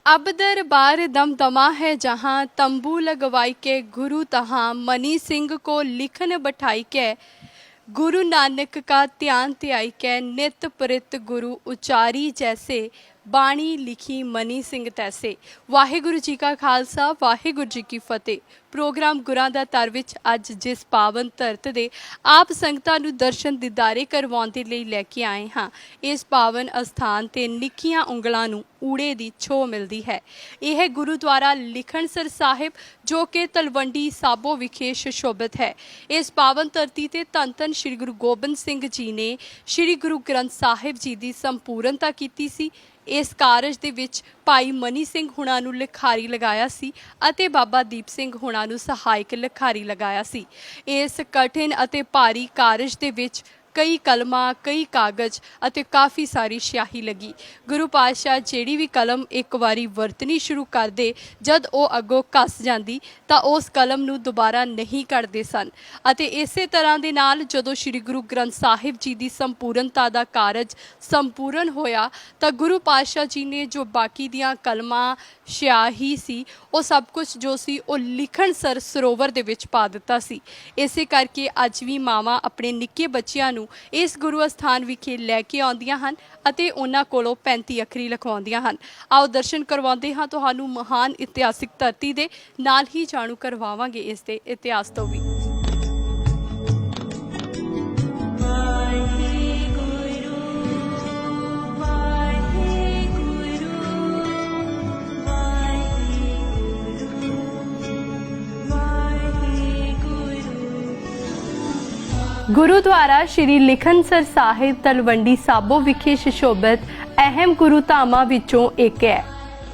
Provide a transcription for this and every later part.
अब दरबार दमदमा है जहाँ तंबू लगवाई के गुरु तहाँ मनी सिंह को लिखन बैठाई के गुरु नानक का ध्यान त्याई के नित प्रित गुरु उचारी जैसे बाणी लिखी मनी सिंह तैसे। वाहिगुरु जी का खालसा वाहिगुरु जी की फतेह। प्रोग्राम गुरां दा तर विच अज जिस पावन धरत दे आप संगतां नूं दर्शन दीदारे करवाउण दे लई लैके आए हाँ, इस पावन अस्थान ते निक्कियां उंगलां नूं ऊड़े दी छो मिलदी है। यह गुरुद्वारा लिखणसर साहिब जो कि तलवंडी साबो विखे सुशोभित है। इस पावन धरती ते धन धन श्री गुरु गोबिंद सिंह जी ने श्री गुरु ग्रंथ साहिब जी की संपूर्णता की सी। इस कारज दे विच भाई मनी सिंह हुणां नूं लिखारी लगाया सी अते बाबा दीप सिंह हुणां नूं सहायक लिखारी लगाया सी। इस कठिन अते भारी कारज दे विच कई कलमा कई कागज अते काफ़ी सारी स्याही लगी। गुरु पातशाह जिहड़ी भी कलम एक बारी वरतनी शुरू कर दे जद वो अगों घस जाती तो उस कलम नूं दोबारा नहीं कढ़दे सन। अते इसे तरह दे नाल जदों श्री गुरु ग्रंथ साहिब जी की संपूर्णता का कारज संपूर्ण होया तो गुरु पातशाह जी ने जो बाकी दियां कलमां स्याही सी वो सब कुछ जो सी वो लिखणसर सरोवर दे विच पा दिता सी। इसे करके अज भी मावां अपने निक्के बच्चियां नूं इस गुरु अस्थान विखे लैके आउंदियां हन अते उन्हां कोलों 35 अखरी लिखवाउंदियां हन। आओ दर्शन करवाउंदे हां तुहानूं महान इतिहासिक धरती दे, नाल ही जाणू करवावांगे इस दे इतिहास तो भी। गुरुद्वारा श्री लिखणसर साहिब तलवंडी साबो विखे सुशोभित अहम गुरु धामां विचों एक है।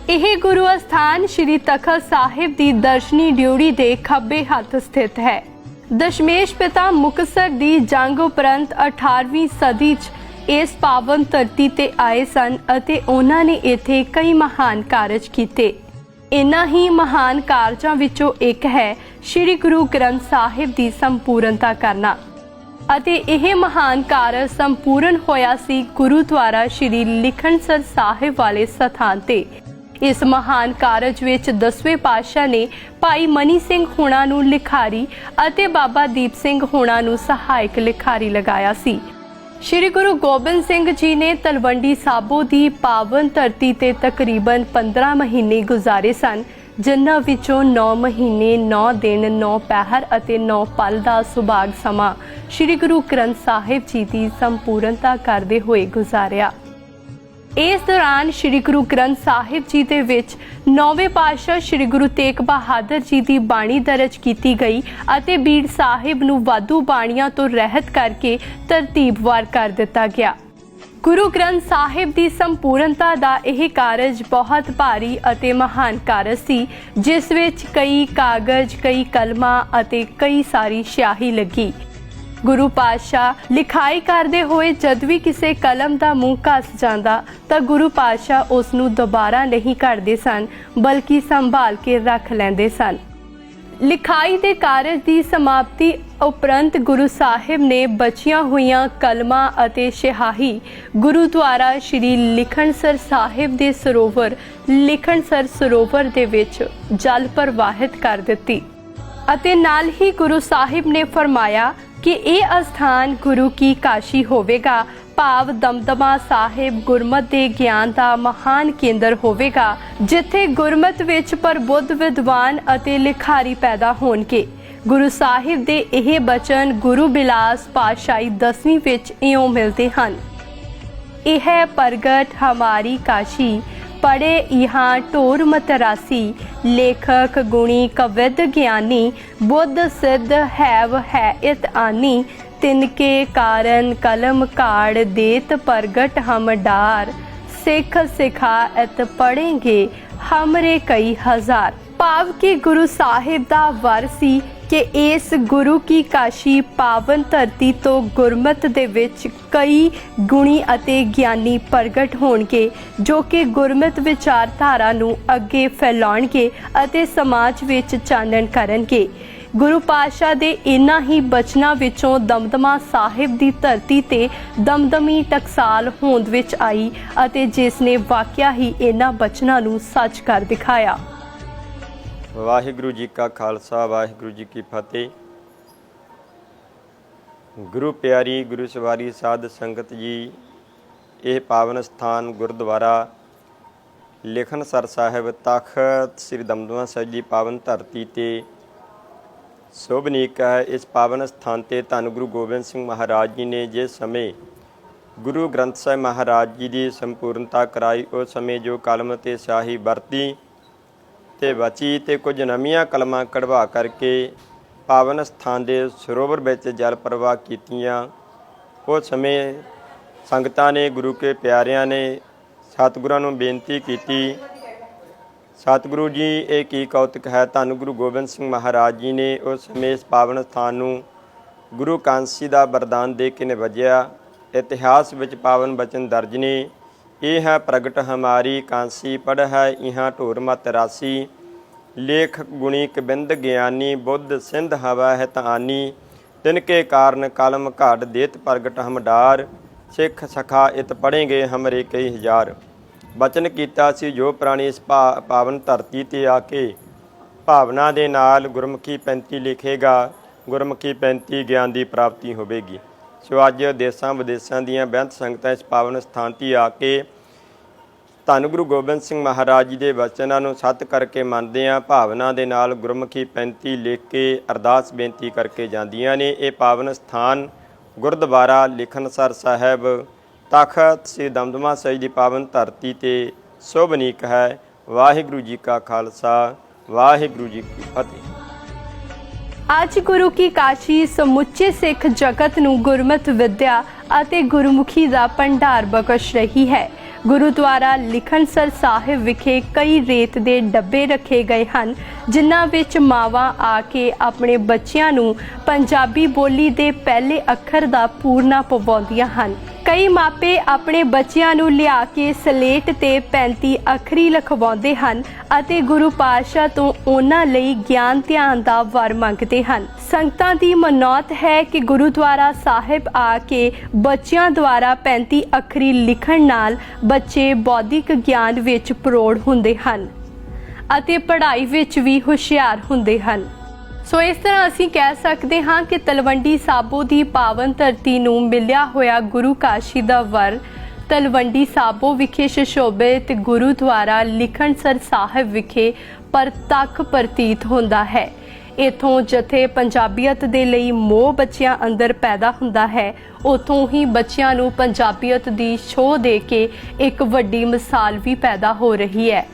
यह गुरु अस्थान श्री तखत साहिब की दर्शनी ड्योढ़ी के खब्बे हथ स्थित है। दशमेश पिता मुक्तसर की जंग उपरंत 18वीं सदी च इस पावन धरती ते आए सन अते उन्हां ने इत्थे कई महान कारज कीते। इन्हां ही महान कारजां विचों एक है श्री गुरु ग्रंथ साहिब की संपूर्णता करना अते यह महान कारज संपूर्ण होया सी गुरुद्वारा श्री लिखणसर साहिब वाले स्थान ते। इस महान कारज विच 10वें पातशाह ने भाई मनी सिंह हुणां नूं लिखारी अते बाबा दीप सिंह हुणां नूं सहायक लिखारी लगाया सी। श्री गुरु गोबिंद सिंह जी ने तलवंडी साबो की पावन धरती ते तकरीबन 15 महीने गुजारे सन, जिन्हां विचों 9 महीने 9 दिन 9 पहर अते 9 पल का सुभाग समा श्री गुरु ग्रंथ साहिब जी की संपूर्णता करते हुए गुजारिया। इस दौरान श्री गुरु ग्रंथ साहिब जी दे विच 9वें पातशाह श्री गुरु तेग बहादुर जी की बाणी दर्ज की गई अते बीड़ साहिब नूं वाधू बाणियां तो रहत करके तरतीबवार कर दिता गया। गुरु ग्रंथ साहिब की संपूर्णता का यह कारज बहुत भारी अते महान कारज सी, जिस विच कई कागज कई कलमां अते कई सारी स्याही लगी। गुरु पातशाह लिखाई करते हुए जद भी किसी कलम का मूँह घस जाता तो गुरु पातशाह उसनूं दोबारा नहीं कढ़दे सन बल्कि संभाल के रख लैंदे सन। लिखाई के कारज की समाप्ति उपरंत गुरु साहिब ने बचियां हुईयां कलमां अते स्याही गुरुद्वारा श्री लिखणसर साहिब के सरोवर लिखणसर सरोवर दे विच जल प्रवाहित कर दिती अते नाल ही गुरु साहिब ने फरमाया कि यह स्थान गुरु की काशी होवेगा, भाव दमदमा साहिब गुरमत के ज्ञान का महान केंद्र होवेगा, जिथे गुरमत विच प्रबुद्ध विद्वान अते लिखारी पैदा होणगे। गुरु साहिब दे यह बचन गुरु बिलास पातशाही 10वीं विच इयों मिलते हैं। यह प्रगट हमारी काशी पढ़े यहाँ ढोर मतरासी, लेखक गुणी कविद ज्ञानी, बुद्ध सिद्ध हैव है इत आनी, तिनके कारण कलम काड़ देत प्रगट हम डार, सिख सिखा इत पढ़ेंगे हमरे कई हजार। भाव के गुरु साहिब दा वर सी कि इस गुरु की काशी पावन धरती तो गुरमत दे विच कई गुणी अते ज्ञानी प्रगट होणगे, जो कि गुरमत विचारधारा नूं अगे फैलाउणगे अते समाज विच चानण करनगे। ਗੁਰੂ ਪਾਤਸ਼ਾਹ ਦੇ ਇਨ੍ਹਾਂ ਹੀ ਬਚਨਾਂ ਵਿੱਚੋਂ ਦਮਦਮਾ ਸਾਹਿਬ ਦੀ ਧਰਤੀ ਤੇ ਦਮਦਮੀ ਟਕਸਾਲ ਹੋਂਦ ਵਿੱਚ ਆਈ ਅਤੇ ਜਿਸ ਨੇ ਵਾਕਿਆ ਹੀ ਇਨ੍ਹਾਂ ਬਚਨਾਂ ਨੂੰ ਸੱਚ ਕਰ ਦਿਖਾਇਆ। ਵਾਹਿਗੁਰੂ ਜੀ ਕਾ ਖਾਲਸਾ, ਵਾਹਿਗੁਰੂ ਜੀ ਕੀ ਫਤਿਹ। ਗੁਰੂ ਪਿਆਰੀ, ਗੁਰੂ ਸਵਾਰੀ ਸਾਧ ਸੰਗਤ ਜੀ, ਇਹ ਪਾਵਨ ਸਥਾਨ ਗੁਰਦੁਆਰਾ ਲਿਖਣਸਰ ਸਾਹਿਬ ਤਖਤ ਸ੍ਰੀ ਦਮਦਮਾ ਸਾਹਿਬ ਦੀ ਪਾਵਨ ਧਰਤੀ ਤੇ ਸ਼ੋਭਨੀਕ ਹੈ। ਇਸ ਪਾਵਨ ਸਥਾਨ ਤੇ ਧੰਨ ਗੁਰੂ ਗੋਬਿੰਦ ਸਿੰਘ ਮਹਾਰਾਜ ਜੀ ਨੇ ਜਿਸ ਸਮੇਂ ਗੁਰੂ ਗ੍ਰੰਥ ਸਾਹਿਬ ਮਹਾਰਾਜ ਜੀ ਦੀ ਸੰਪੂਰਨਤਾ ਕਰਾਈ, ਉਸ ਸਮੇਂ ਜੋ ਕਲਮ ਤੇ ਸਿਆਹੀ ਵਰਤੀ ਤੇ ਬਚੀ ਤੇ ਕੁਝ ਨਵੀਆਂ ਕਲਮਾਂ ਕਢਵਾ ਕਰਕੇ ਪਾਵਨ ਸਥਾਨ ਦੇ ਸਰੋਵਰ ਵਿੱਚ ਜਲ ਪ੍ਰਵਾਹ ਕੀਤੀਆਂ। ਉਸ ਸਮੇਂ ਸੰਗਤਾਂ ਨੇ, ਗੁਰੂ ਕੇ ਪਿਆਰਿਆਂ ਨੇ ਸਤਿਗੁਰਾਂ ਨੂੰ ਬੇਨਤੀ ਕੀਤੀ, ਸਤਿਗੁਰੂ ਜੀ ਇਹ ਕੀ ਕੌਤਕ ਹੈ। ਧੰਨ ਗੁਰੂ ਗੋਬਿੰਦ ਸਿੰਘ ਮਹਾਰਾਜ ਜੀ ਨੇ ਉਸ ਸਮੇਂ ਇਸ ਪਾਵਨ ਸਥਾਨ ਨੂੰ ਗੁਰੂ ਕਾਂਸੀ ਦਾ ਵਰਦਾਨ ਦੇ ਕੇ ਨਿਵਾਜਿਆ। ਇਤਿਹਾਸ ਵਿੱਚ ਪਾਵਨ ਬਚਨ ਦਰਜ ਨੇ, ਇਹ ਹੈ ਪ੍ਰਗਟ ਹਮਾਰੀ ਕਾਂਸੀ ਪੜ੍ਹ ਹੈ ਇਹਾਂ ਢੋਰ ਮਤ ਰਾਸੀ, ਲੇਖ ਗੁਣੀ ਕਬਿੰਦ ਗਿਆਨੀ ਬੁੱਧ ਸਿੰਧ ਹਵਾ ਹੈ ਤਾਨੀ, ਤਿਨਕੇ ਕਾਰਨ ਕਲਮ ਘਾਟ ਦੇਤ ਪ੍ਰਗਟ ਹਮਡਾਰ, ਸਿੱਖ ਸਖਾ ਇਤ ਪੜ੍ਹੇਂਗੇ ਹਮਰੇ ਕਈ ਹਜ਼ਾਰ। ਬਚਨ ਕੀਤਾ ਸੀ ਜੋ ਪ੍ਰਾਣੀ ਇਸ ਪਾਵਨ ਧਰਤੀ ਤੇ ਆ ਕੇ ਭਾਵਨਾ ਦੇ ਨਾਲ ਗੁਰਮੁਖੀ 35 ਲਿਖੇਗਾ, ਗੁਰਮੁਖੀ 35 ਗਿਆਨ ਦੀ ਪ੍ਰਾਪਤੀ ਹੋਵੇਗੀ। ਸੋ ਅੱਜ ਦੇਸ਼ਾਂ ਵਿਦੇਸ਼ਾਂ ਦੀਆਂ ਬੇਅੰਤ ਸੰਗਤਾਂ ਇਸ ਪਾਵਨ ਸਥਾਨ 'ਤੇ ਆ ਕੇ ਧੰਨ ਗੁਰੂ ਗੋਬਿੰਦ ਸਿੰਘ ਮਹਾਰਾਜ ਜੀ ਦੇ ਵਚਨਾਂ ਨੂੰ ਸੱਤ ਕਰਕੇ ਮੰਨਦੇ ਹਾਂ, ਭਾਵਨਾ ਦੇ ਨਾਲ ਗੁਰਮੁਖੀ 35 ਲਿਖ ਕੇ ਅਰਦਾਸ ਬੇਨਤੀ ਕਰਕੇ ਜਾਂਦੀਆਂ ਨੇ। ਇਹ ਪਾਵਨ ਸਥਾਨ ਗੁਰਦੁਆਰਾ ਲਿਖਣਸਰ ਸਾਹਿਬ ਤਖਤ ਸ੍ਰੀ ਦਮਦਮਾ ਸਾਹਿਬ ਦੀ ਪਾਵਨ ਧਰਤੀ ਤੇ ਸ਼ੋਭਨੀਕ ਹੈ। ਵਾਹਿਗੁਰੂ ਜੀ ਕਾ ਖਾਲਸਾ, ਵਾਹਿਗੁਰੂ ਜੀ ਕੀ ਫਤਿਹ। ਅੱਜ ਗੁਰੂ ਕੀ ਕਾਸ਼ੀ ਸਮੁੱਚੇ ਸਿੱਖ ਜਗਤ ਨੂੰ ਗੁਰਮਤਿ ਵਿਦਿਆ ਅਤੇ ਗੁਰਮੁਖੀ ਦਾ ਭੰਡਾਰ ਬਖਸ਼ ਰਹੀ ਹੈ। ਗੁਰੂਦੁਆਰਾ ਲਿਖਣਸਰ ਸਾਹਿਬ ਵਿਖੇ ਕਈ ਰੇਤ ਦੇ ਡੱਬੇ ਰੱਖੇ ਗਏ ਹਨ, ਜਿਨ੍ਹਾਂ ਵਿੱਚ ਮਾਵਾਂ ਆ ਕੇ ਆਪਣੇ ਬੱਚਿਆਂ ਨੂੰ ਪੰਜਾਬੀ ਬੋਲੀ ਦੇ ਪਹਿਲੇ ਅੱਖਰ ਦਾ ਪੂਰਨਾ ਪਵਾਉਂਦੀਆਂ ਹਨ। ਕਈ ਮਾਪੇ ਆਪਣੇ ਬੱਚਿਆਂ ਨੂੰ ਲਿਆ ਕੇ ਸਲੇਟ ਤੇ 35 ਅੱਖਰੀ ਲਿਖਵਾਉਂਦੇ ਹਨ ਅਤੇ ਗੁਰੂ ਪਾਤਸ਼ਾਹ ਤੋਂ ਉਹਨਾਂ ਲਈ ਗਿਆਨ ਧਿਆਨ ਦਾ ਵਰ ਮੰਗਦੇ ਹਨ। ਸੰਗਤਾਂ ਦੀ ਮਨੌਤ ਹੈ ਕਿ ਗੁਰੂਦੁਆਰਾ ਸਾਹਿਬ ਆ ਕੇ ਬੱਚਿਆਂ ਦੁਆਰਾ 35 ਅੱਖਰੀ ਲਿਖਣ ਨਾਲ ਬੱਚੇ ਬੌਧਿਕ ਗਿਆਨ ਵਿੱਚ ਪ੍ਰੌੜ ਹੁੰਦੇ ਹਨ ਅਤੇ ਪੜ੍ਹਾਈ ਵਿੱਚ ਵੀ ਹੁਸ਼ਿਆਰ ਹੁੰਦੇ ਹਨ। ਸੋ ਇਸ ਤਰ੍ਹਾਂ ਅਸੀਂ ਕਹਿ ਸਕਦੇ ਹਾਂ ਕਿ ਤਲਵੰਡੀ ਸਾਬੋ ਦੀ ਪਾਵਨ ਧਰਤੀ ਨੂੰ ਮਿਲਿਆ ਹੋਇਆ ਗੁਰੂ ਕਾਸ਼ੀ ਦਾ ਵਰ ਤਲਵੰਡੀ ਸਾਬੋ ਵਿਖੇ ਸੁਸ਼ੋਭਿਤ ਗੁਰੂਦੁਆਰਾ ਲਿਖਣਸਰ ਸਾਹਿਬ ਵਿਖੇ ਪ੍ਰਤੱਖ ਪ੍ਰਤੀਤ ਹੁੰਦਾ ਹੈ। ਇੱਥੋਂ ਜਿੱਥੇ ਪੰਜਾਬੀਅਤ ਦੇ ਲਈ ਮੋਹ ਬੱਚਿਆਂ ਅੰਦਰ ਪੈਦਾ ਹੁੰਦਾ ਹੈ, ਉੱਥੋਂ ਹੀ ਬੱਚਿਆਂ ਨੂੰ ਪੰਜਾਬੀਅਤ ਦੀ ਛੋਹ ਦੇ ਕੇ ਇੱਕ ਵੱਡੀ ਮਿਸਾਲ ਵੀ ਪੈਦਾ ਹੋ ਰਹੀ ਹੈ।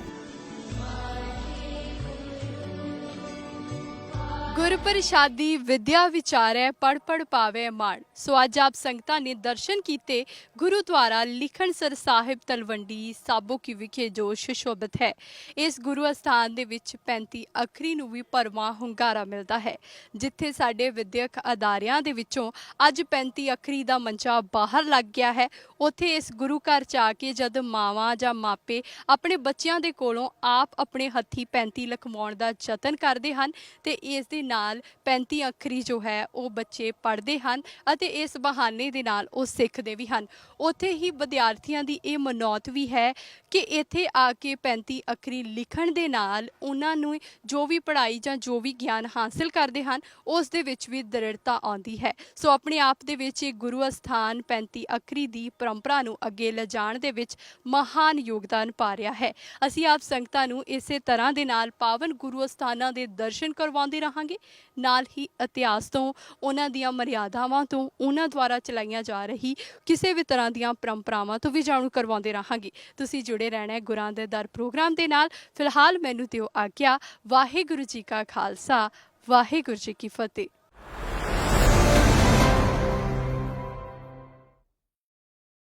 ਗੁਰਪ੍ਰਸਾਦੀ ਵਿਦਿਆ ਵਿਚਾਰੈ ਪੜ ਪੜ ਪਾਵੇ ਮਾਣ। ਸੋ ਅੱਜ ਆਪ ਸੰਗਤਾਂ ਨੇ ਦਰਸ਼ਨ ਕੀਤੇ ਗੁਰੂਦੁਆਰਾ ਲਿਖਣਸਰ ਸਾਹਿਬ ਤਲਵੰਡੀ ਸਾਬੋ ਕੀ ਵਿਖੇ ਜੋ ਸੁਸ਼ੋਭਿਤ ਹੈ। ਇਸ ਗੁਰੂ ਅਸਥਾਨ ਦੇ ਵਿੱਚ 35 ਅੱਖਰੀ ਨੂੰ ਵੀ ਭਰਵਾਂ ਹੁੰਗਾਰਾ ਮਿਲਦਾ ਹੈ। ਜਿੱਥੇ ਸਾਡੇ ਵਿਦਿਅਕ ਅਦਾਰਿਆਂ ਦੇ ਵਿੱਚੋਂ ਅੱਜ 35 ਅੱਖਰੀ ਦਾ ਮੰਚਾ ਬਾਹਰ ਲੱਗ ਗਿਆ ਹੈ, ਉੱਥੇ ਇਸ ਗੁਰੂ ਘਰ 'ਚ ਆ ਕੇ ਜਦ ਮਾਵਾਂ ਜਾਂ ਮਾਪੇ ਆਪਣੇ ਬੱਚਿਆਂ ਦੇ ਕੋਲੋਂ ਆਪ ਆਪਣੇ ਹੱਥੀਂ 35 ਲਿਖਵਾਉਣ ਦਾ ਯਤਨ ਕਰਦੇ ਹਨ ਤੇ ਇਸ ਦੇ ਨਾਲ 35 ਅੱਖਰੀ ਜੋ ਹੈ ਉਹ ਬੱਚੇ ਪੜ੍ਹਦੇ ਹਨ ਅਤੇ ਇਸ ਬਹਾਨੇ ਦੇ ਨਾਲ ਉਹ ਸਿੱਖਦੇ ਵੀ ਹਨ। ਉੱਥੇ ਹੀ ਵਿਦਿਆਰਥੀਆਂ ਦੀ ਇਹ ਮਨੌਤ ਵੀ ਹੈ ਕਿ ਇੱਥੇ ਆ ਕੇ 35 ਅੱਖਰੀ ਲਿਖਣ ਦੇ ਨਾਲ ਉਹਨਾਂ ਨੂੰ ਜੋ ਵੀ ਪੜ੍ਹਾਈ ਜਾਂ ਜੋ ਵੀ ਗਿਆਨ ਹਾਸਿਲ ਕਰਦੇ ਹਨ ਉਸ ਦੇ ਵਿੱਚ ਵੀ ਦ੍ਰਿੜਤਾ ਆਉਂਦੀ ਹੈ। ਸੋ ਆਪਣੇ ਆਪ ਦੇ ਵਿੱਚ ਇਹ ਗੁਰੂ ਅਸਥਾਨ 35 ਅੱਖਰੀ ਦੀ ਪਰੰਪਰਾ ਨੂੰ ਅੱਗੇ ਲਿਜਾਣ ਦੇ ਵਿੱਚ ਮਹਾਨ ਯੋਗਦਾਨ ਪਾ ਰਿਹਾ ਹੈ। ਅਸੀਂ ਆਪ ਸੰਗਤਾਂ ਨੂੰ ਇਸੇ ਤਰ੍ਹਾਂ ਦੇ ਨਾਲ ਪਾਵਨ ਗੁਰੂ ਅਸਥਾਨਾਂ ਦੇ ਦਰਸ਼ਨ ਕਰਵਾਉਂਦੇ ਰਹਾਂਗੇ, ਨਾਲ ਹੀ ਇਤਿਹਾਸ ਤੋਂ, ਉਹਨਾਂ ਦੀਆਂ ਮਰਿਆਦਾਵਾਂ ਤੋਂ, ਉਹਨਾਂ ਦੁਆਰਾ ਚਲਾਈਆਂ ਜਾ ਰਹੀ ਕਿਸੇ ਵੀ ਤਰ੍ਹਾਂ ਦੀਆਂ ਪਰੰਪਰਾਵਾਂ ਤੋਂ ਵੀ ਜਾਣੂ ਕਰਵਾਉਂਦੇ ਰਹਾਂਗੇ। ਤੁਸੀਂ ਜੁੜੇ ਰਹਿਣਾ ਹੈ ਗੁਰਾਂ ਦੇ ਦਰ ਪ੍ਰੋਗਰਾਮ ਦੇ ਨਾਲ। ਫਿਲਹਾਲ ਮੈਨੂੰ ਦਿਓ ਆਗਿਆ। ਵਾਹਿਗੁਰੂ ਜੀ ਕਾ ਖਾਲਸਾ, ਵਾਹਿਗੁਰੂ ਜੀ ਕੀ ਫਤਿਹ।